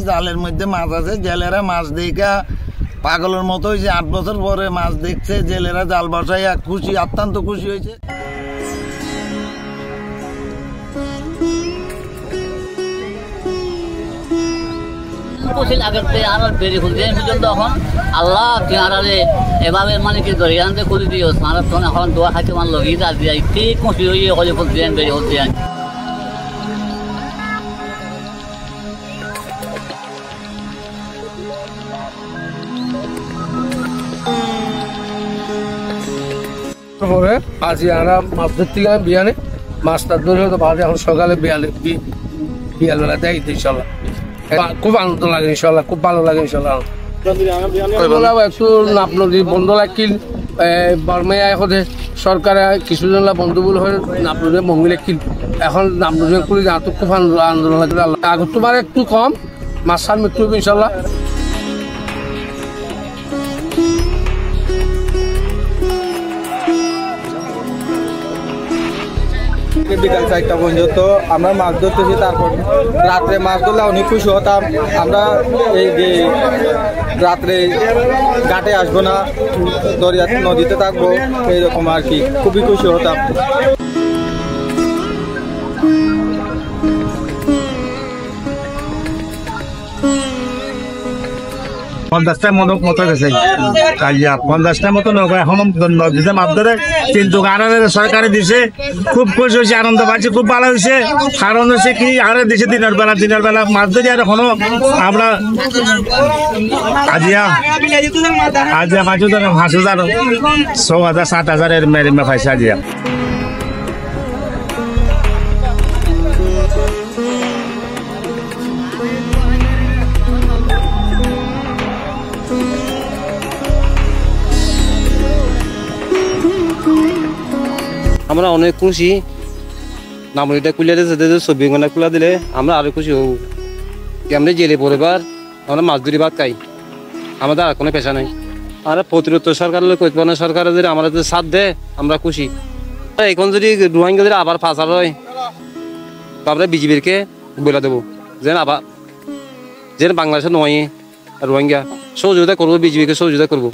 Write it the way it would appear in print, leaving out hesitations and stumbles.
জালের মধ্যে মাছ আছে, জেলেরা মাছ দেখা পাগলের মতো হয়েছে। 8 বছর পরে মাছ দেখছে, জেলেরা জাল বসাইয়া খুশি, অত্যন্ত খুশি হয়েছে। আল্লাহ এভাবে মানে কি দরিয়ানতে খুলে দিও সারাক্ষণ এখন দোয়া খাইতে মান লগিয়ে দিয়ে ঠিক খুশি হয়ে হলে ফুলতেন বেরিয়ে হতেন। পরে আজ আমরা মাছ ধরতে গেলাম বিয়ানে, মাছটা ধরে হয়তো বাজে এখন সকালে বিয়ালবেলা দেয় ইনশাল্লাহ। খুব আনন্দ লাগে ইনশাল্লাহ, খুব ভালো লাগে ইনশাল্লাহ। একটু নাপ নদী বন্ধ লাগিল বর্মাইয়া এখন সরকারে কিছুজন বন্ধু বলে হয় নাপ নদী মঙ্গি রাখিল, এখন নাপ নদী করে যাতে খুব আন্দোলন লাগে। আগত তোমার একটু কম মাছ সার মৃত্যু হবে ইনশাল্লাহ। বিকাল 4টা পর্যন্ত আমরা মাছ ধরতেছি, তারপর রাত্রে মাছ ধরলে অনেক খুশি হতাম। আমরা এই যে রাত্রে ঘাটে আসবো না, দরিয়া নদীতে থাকবো, এইরকম আর কি, খুবই খুশি হতাম। পঞ্চাশটার মতো গেছে কালিয়া, 50টার মতো নৌকা এখন নদীতে মাছ ধরে। কিন্তু সরকারে দিছে, খুব খুশি হয়েছে, আনন্দ পাচ্ছি, খুব ভালো হয়েছে। কারণ হচ্ছে কি আরে দিছে দিনের বেলা মাছ ধরি। আর এখনো আমরা আজিয়া পাইছো তো 5,000 6,000 7,000 এর মেরিমা পাইছে আজিয়া। আমরা অনেক খুশি, নামটা খুলে দিয়েছে, 24 ঘন্টা খুলে দিলে আমরা আরো খুশি হব। আমরা জেলে পরিবার, আমরা মাছ ধরি ভাত খাই, আমাদের আর কোনো পেশা নেই। আর প্রতিরোধ সরকারের সরকারের যদি আমাদের সাথ দেয় আমরা খুশি। এখন যদি রোহিঙ্গা যদি আবার ফাঁসার হয় তো আমরা বিজিবিরকে বলে দেবো যেন বাংলাদেশের নয় রোহিঙ্গা সহযোগিতা করবো, বিজিবিকে সহযোগিতা করবো।